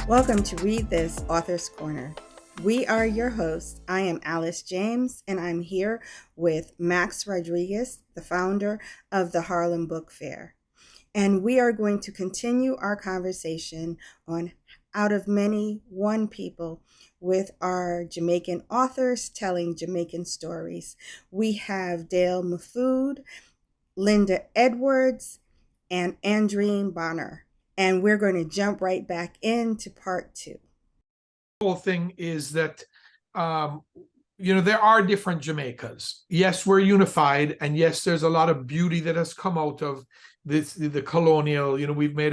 Welcome to Read This Author's Corner. We are your hosts. I am Alice James, and I'm here with Max Rodriguez, the founder of the Harlem Book Fair. And we are going to continue our conversation on Out of Many, One People with our Jamaican authors telling Jamaican stories. We have Dale Mahfood, Lynda Edwards, and Andrene Bonner. And we're going to jump right back into part 2. The whole thing is that, there are different Jamaicas. Yes, we're unified. And yes, there's a lot of beauty that has come out of the colonial, we've made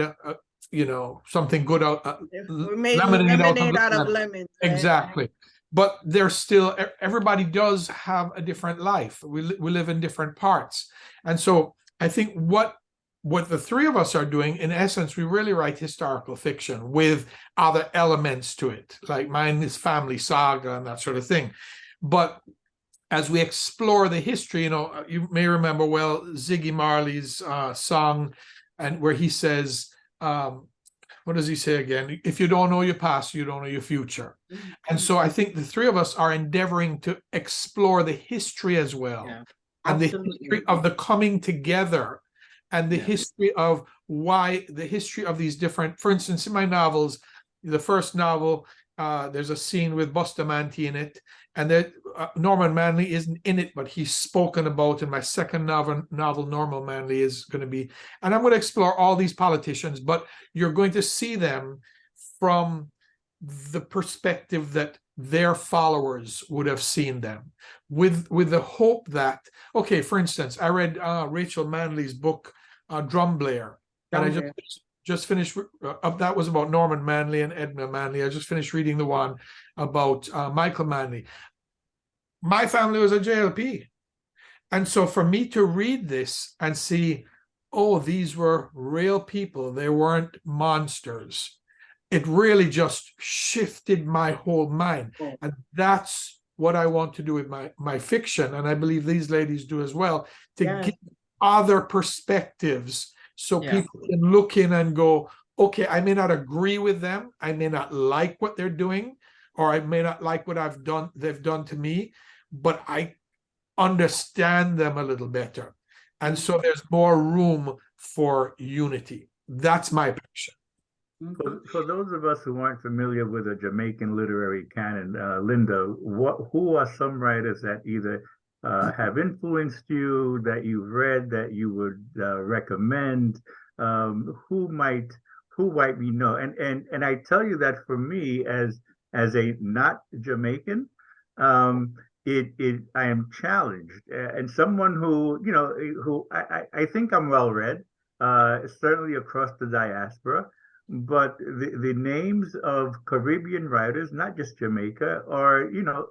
something good out. We made lemonade out of lemons. Right? Exactly. But there's still, everybody does have a different life. We live in different parts. And so I think what the three of us are doing, in essence, we really write historical fiction with other elements to it. Like mine is family saga and that sort of thing. But as we explore the history, you may remember well Ziggy Marley's song, and where he says, what does he say again? If you don't know your past, you don't know your future. Mm-hmm. And so I think the three of us are endeavoring to explore the history as well. Yeah, and the history of the coming together, and the history of the history of these different, for instance, in my novels, the first novel, there's a scene with Bustamante in it, and Norman Manley isn't in it, but he's spoken about in my second novel, Norman Manley is going to be, and I'm going to explore all these politicians, but you're going to see them from the perspective that their followers would have seen them, with the hope that, okay, for instance, I read Rachel Manley's book, Drumblair, and I just finished, that was about Norman Manley and Edna Manley. I just finished reading the one about Michael Manley. My family was a JLP. And so for me to read this and see, oh, these were real people, they weren't monsters, it really just shifted my whole mind. Oh. And that's what I want to do with my fiction. And I believe these ladies do as well, to give other perspectives, so people can look in and go, okay, I may not agree with them, I may not like what they're doing, or I may not like what they've done to me, but I understand them a little better. And so there's more room for unity. That's my passion. For those of us who aren't familiar with a Jamaican literary canon, Lynda, who are some writers that either have influenced you, that you've read, that you would recommend? Who might we know? And I tell you that for me, as a not Jamaican, I am challenged, and someone who I think I'm well read, certainly across the diaspora. But the names of Caribbean writers, not just Jamaica, are,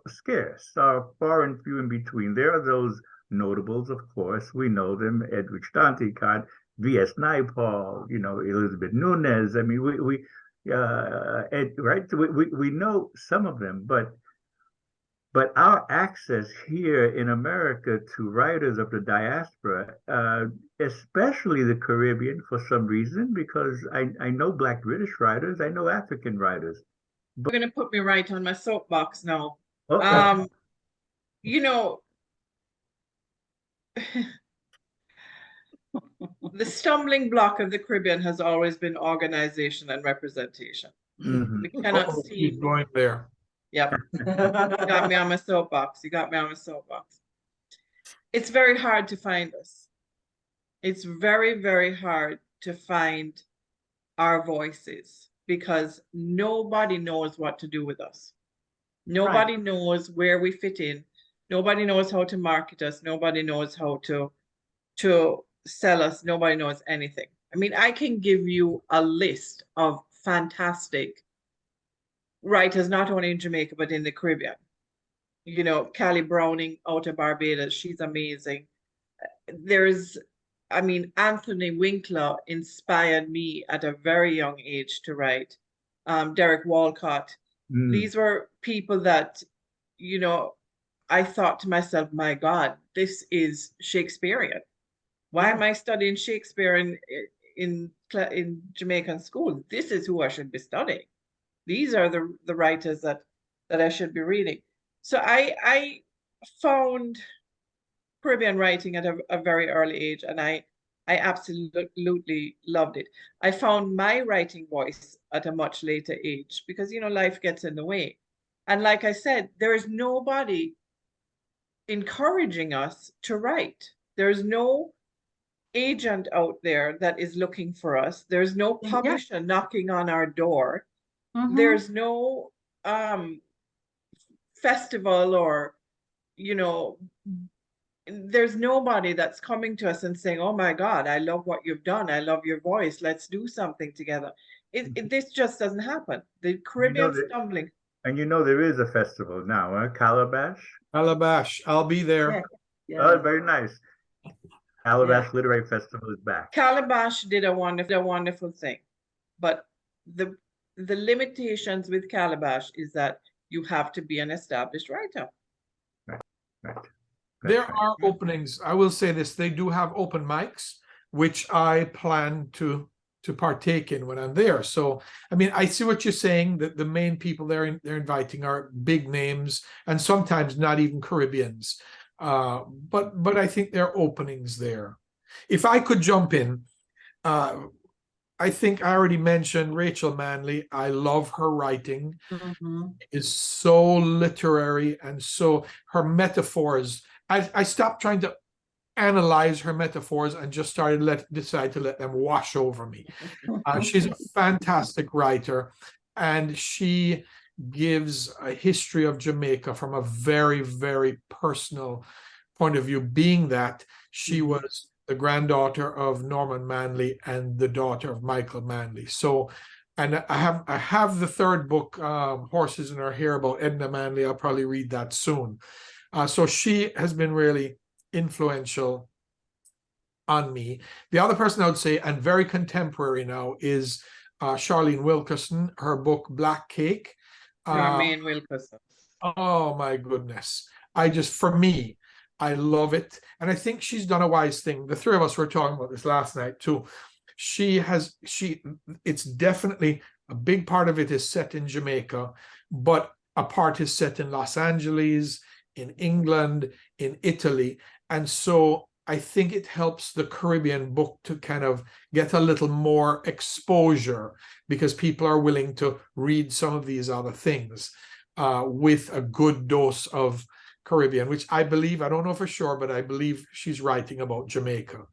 scarce, are far and few in between. There are those notables, of course. We know them: Edwidge Danticat, V.S. Naipaul, Elizabeth Nunez. I mean, we know some of them, but our access here in America to writers of the diaspora, especially the Caribbean, for some reason, because I know Black British writers, I know African writers. You're going to put me right on my soapbox now. Okay. The stumbling block of the Caribbean has always been organization and representation. Mm-hmm. We cannot see. Keep going there. Yep. You got me on my soapbox. It's very hard to find us. It's very, very hard to find our voices, because nobody knows what to do with us. Nobody knows where we fit in. Nobody knows how to market us. Nobody knows how to sell us. Nobody knows anything. I mean, I can give you a list of fantastic writers, not only in Jamaica, but in the Caribbean. Callie Browning out of Barbados, she's amazing. Anthony Winkler inspired me at a very young age to write. Derek Walcott. These were people that, I thought to myself, my God, this is Shakespearean. Why am I studying Shakespeare in Jamaican school? This is who I should be studying. these are the writers that I should be reading. So I found Caribbean writing at a very early age, and I absolutely loved it. I found my writing voice at a much later age because, you know, life gets in the way. And like I said, there is nobody encouraging us to write. There's no agent out there that is looking for us. There's no publisher knocking on our door. There's no festival or, you know, there's nobody that's coming to us and saying, oh my God, I love what you've done. I love your voice. Let's do something together. This just doesn't happen. The Caribbean stumbling. And you know, there is a festival now, huh? Calabash. Calabash, I'll be there. Oh, very nice. Calabash Literary Festival is back. Calabash did a wonderful thing, but the limitations with Calabash is that you have to be an established writer. Right. There are openings. I will say this: they do have open mics, which I plan to partake in when I'm there. So, I mean, I see what you're saying. That the main people they're inviting are big names, and sometimes not even Caribbeans. But I think there are openings there. If I could jump in, I think I already mentioned Rachel Manley. I love her writing. Is so literary, and so her metaphors. I stopped trying to analyze her metaphors and just decided to let them wash over me. She's a fantastic writer, and she gives a history of Jamaica from a very, very personal point of view, being that she was the granddaughter of Norman Manley and the daughter of Michael Manley. So, and I have the third book, Horses in Her Hair, about Edna Manley. I'll probably read that soon. So she has been really influential on me. The other person I would say, and very contemporary now, is Charlene Wilkerson. Her book Black Cake. Charmaine Wilkerson. Oh my goodness! For me, I love it, and I think she's done a wise thing. The three of us were talking about this last night too. It's definitely a big part of it is set in Jamaica, but a part is set in Los Angeles, in England, in Italy, and so I think it helps the Caribbean book to kind of get a little more exposure because people are willing to read some of these other things with a good dose of Caribbean, which I believe, I don't know for sure, but I believe she's writing about Jamaica.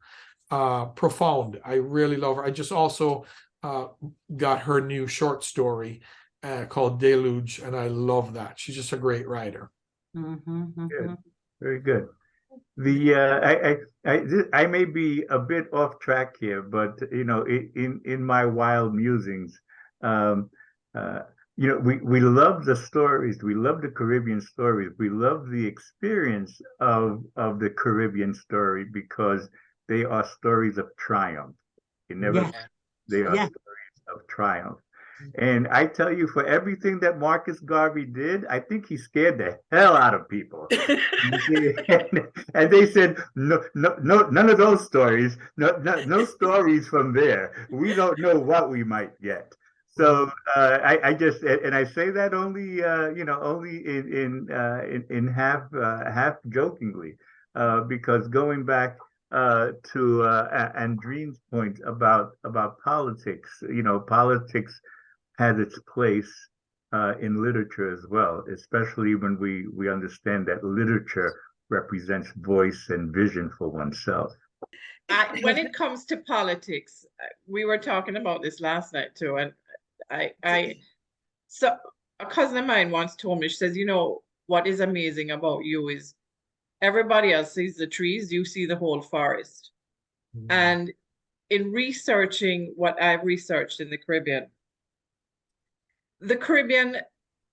Profound. I really love her. I just also got her new short story called Deluge, and I love that. She's just a great writer. Good. Very good. I may be a bit off track here, but you know, in my wild musings, you know, we love the stories. We love the Caribbean stories. We love the experience of the Caribbean story because they are stories of triumph. They are stories of triumph. And I tell you, for everything that Marcus Garvey did, I think he scared the hell out of people. And they said, no, none of those stories, no stories from there. We don't know what we might get. So I just, and I say that only, you know, only in half jokingly, because going back to Andrene's point about politics, you know, politics has its place in literature as well, especially when we understand that literature represents voice and vision for oneself. When it comes to politics, we were talking about this last night too, and so a cousin of mine once told me, she says, you know, what is amazing about you is everybody else sees the trees, you see the whole forest. And in researching what I've researched in the Caribbean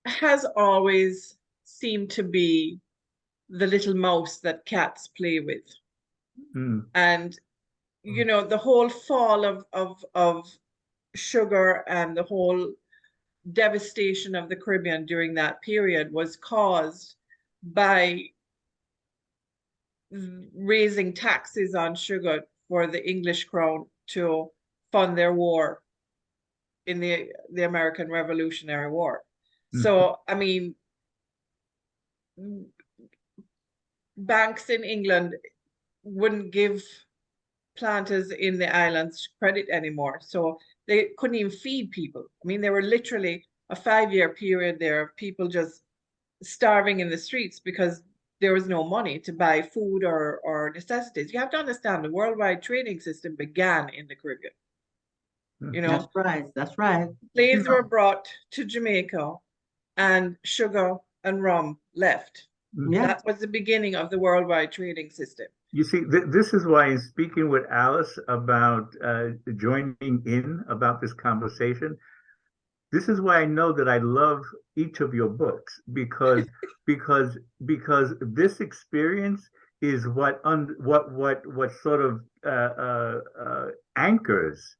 has always seemed to be the little mouse that cats play with. And, you know, the whole fall of sugar and the whole devastation of the Caribbean during that period was caused by raising taxes on sugar for the English crown to fund their war in the American Revolutionary War. So, I mean, banks in England wouldn't give planters in the islands credit anymore. So they couldn't even feed people. I mean, there were literally a 5-year period there of people just starving in the streets because there was no money to buy food or necessities. You have to understand the worldwide trading system began in the Caribbean. You know, That's right. That's right. slaves were brought to Jamaica and sugar and rum left. Yeah. That was the beginning of the worldwide trading system. You see, this is why in speaking with Alice about joining in about this conversation, this is why I know that I love each of your books because this experience is what sort of anchors,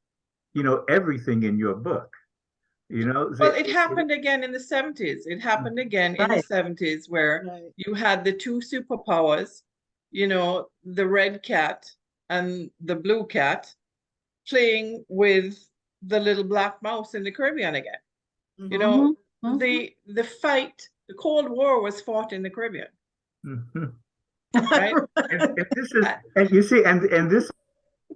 everything in your book. Well, it happened again in the 70s. It happened again in the 70s where you had the two superpowers, the red cat and the blue cat playing with the little black mouse in the Caribbean again. The fight, the Cold War was fought in the Caribbean. Right? and you see, and this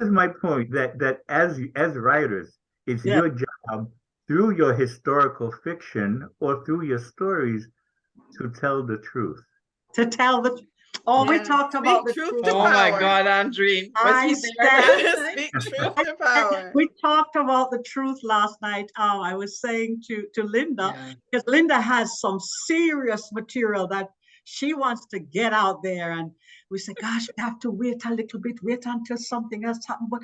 is my point that as writers, it's your job through your historical fiction or through your stories to tell the truth. To tell the we talked about the truth. Oh my God, Andrene. Speak truth to power. We talked about the truth last night. I was saying to Lynda, because Lynda has some serious material that she wants to get out there, and we said, gosh, we have to wait a little bit, wait until something else happens. But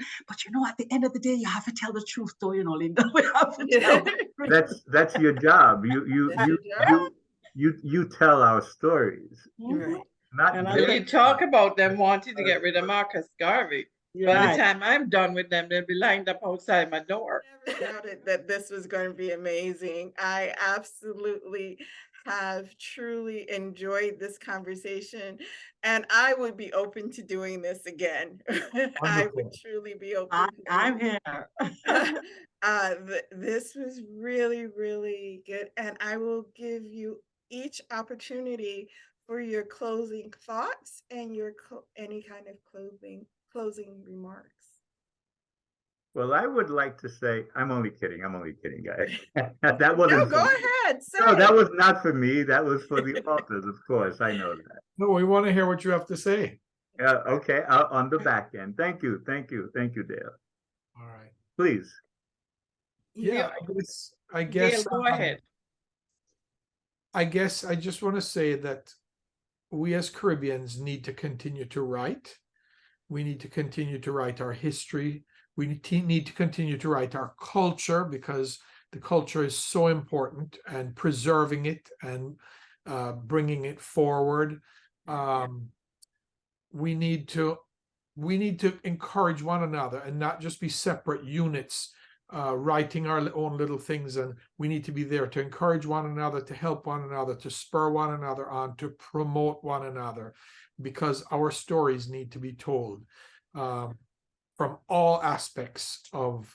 at the end of the day, you have to tell the truth, though, Lynda. We have to tell the truth. That's your job. You tell our stories. Right. You talk about them wanting to get rid of Marcus Garvey. By the time I'm done with them, they'll be lined up outside my door. I never doubted that this was going to be amazing. I absolutely have truly enjoyed this conversation, and I would be open to doing this again. I would truly be open. I'm here. This was really, really good, and I will give you each opportunity for your closing thoughts and your any kind of closing remarks. Well, I would like to say, I'm only kidding, guys. That wasn't. No, go ahead. No, that was not for me. That was for the authors, of course. I know that. No, we want to hear what you have to say. Okay, on the back end. Thank you, Dale. All right. Please. Yeah, I guess. Dale, go ahead. I guess I just want to say that we as Caribbeans need to continue to write. We need to continue to write our history. We need to continue to write our culture, because the culture is so important, and preserving it and bringing it forward. We need to encourage one another and not just be separate units writing our own little things. And we need to be there to encourage one another, to help one another, to spur one another on, to promote one another, because our stories need to be told from all aspects of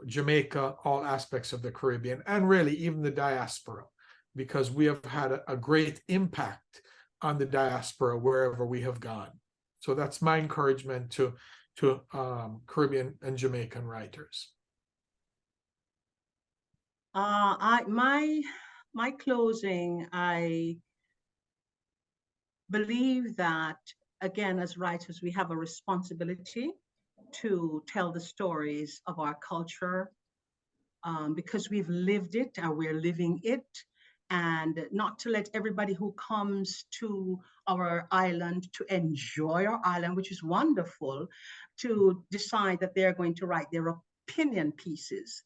Jamaica, all aspects of the Caribbean, and really even the diaspora, because we have had a great impact on the diaspora wherever we have gone. So that's my encouragement to Caribbean and Jamaican writers. My closing, I believe that, again, as writers, we have a responsibility to tell the stories of our culture, because we've lived it and we're living it, and not to let everybody who comes to our island to enjoy our island, which is wonderful, to decide that they're going to write their opinion pieces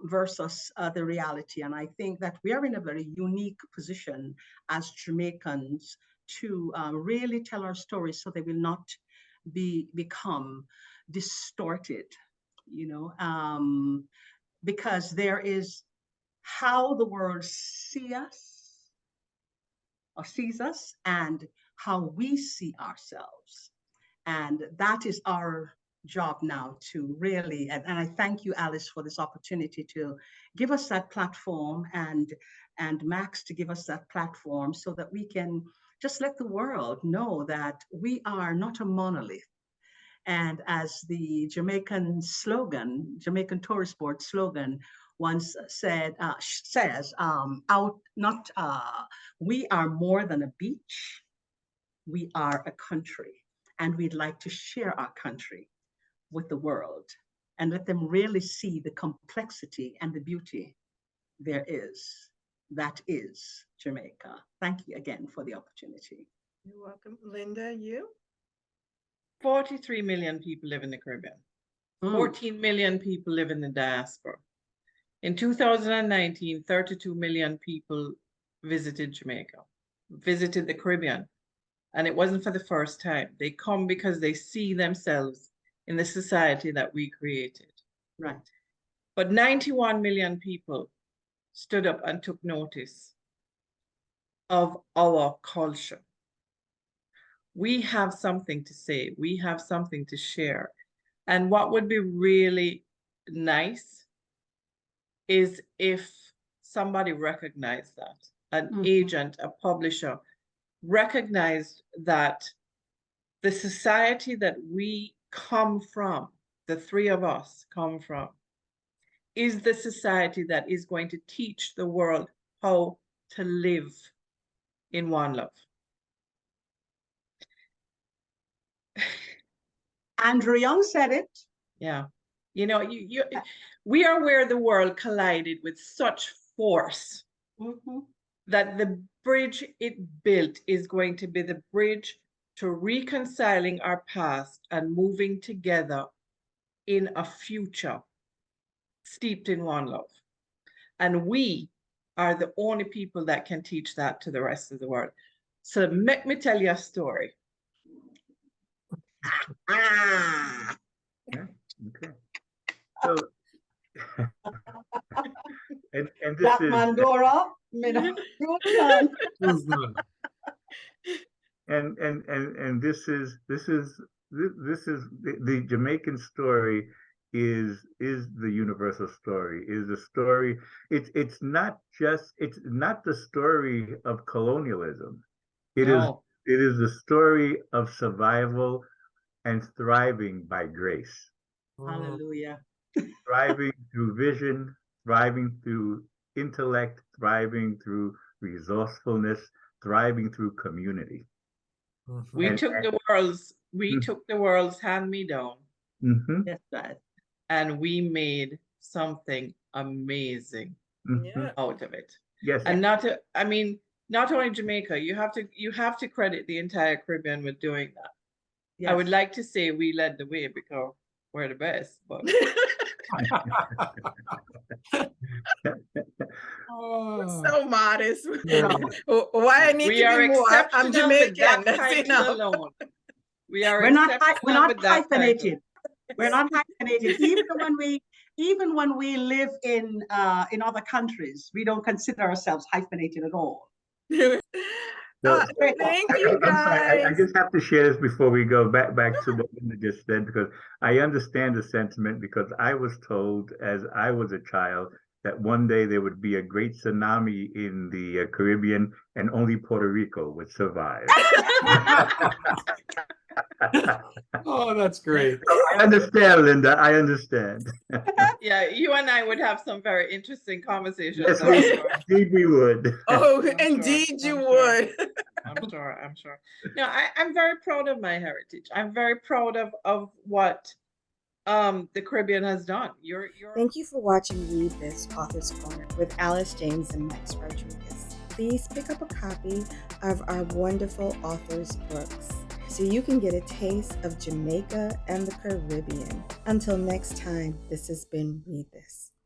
versus the reality. And I think that we are in a very unique position as Jamaicans to really tell our stories so they will not become distorted, because there is how the world sees us and how we see ourselves. And that is our job now to really, and I thank you, Alice, for this opportunity to give us that platform, and Max to give us that platform so that we can just let the world know that we are not a monolith. And as the Jamaican slogan, Jamaican tourist board slogan once said, says, we are more than a beach, we are a country. And we'd like to share our country with the world and let them really see the complexity and the beauty there is. That is Jamaica. Thank you again for the opportunity. You're welcome. Lynda, you? 43 million people live in the Caribbean. 14 million people live in the diaspora. In 2019, 32 million people visited Jamaica, visited the Caribbean. And it wasn't for the first time. They come because they see themselves in the society that we created. Right. But 91 million people stood up and took notice of our culture. We have something to say. We have something to share. And what would be really nice is if somebody recognized that, an agent, a publisher, recognized that the society that we come from, the three of us come from, is the society that is going to teach the world how to live in one love. Andrew Young said it. Yeah. You know, we are where the world collided with such force that the bridge it built is going to be the bridge to reconciling our past and moving together in a future steeped in one love. And we are the only people that can teach that to the rest of the world. So let me tell you a story. Yeah, okay. So, and this Black is Mandora, and this is the Jamaican story is the universal story, is the story. It's not the story of colonialism. It is the story of survival and thriving by grace. Hallelujah. Thriving through vision, thriving through intellect, thriving through resourcefulness, thriving through community. We took the world's hand-me-down. That's right. And we made something amazing out of it. Yes. And not only Jamaica, you have to credit the entire Caribbean with doing that. Yes. I would like to say we led the way because we're the best, but so modest. Why I need to be more? I'm Jamaican. That's enough. Alone. We're not hyphenated. We're not hyphenated. Even when we live in other countries, we don't consider ourselves hyphenated at all. Thank you, guys. I just have to share this before we go back to what Lynda just said, because I understand the sentiment, because I was told as I was a child that one day there would be a great tsunami in the Caribbean and only Puerto Rico would survive. Oh, that's great. I understand, Lynda. I understand. Yeah, you and I would have some very interesting conversations. Yes, indeed we would. Oh, indeed you would. I'm sure. No, I'm very proud of my heritage. I'm very proud of what the Caribbean has done. Thank you for watching Read This Author's Corner with Alice James and Max Rodriguez. Please pick up a copy of our wonderful authors' books so you can get a taste of Jamaica and the Caribbean. Until next time, this has been Read This.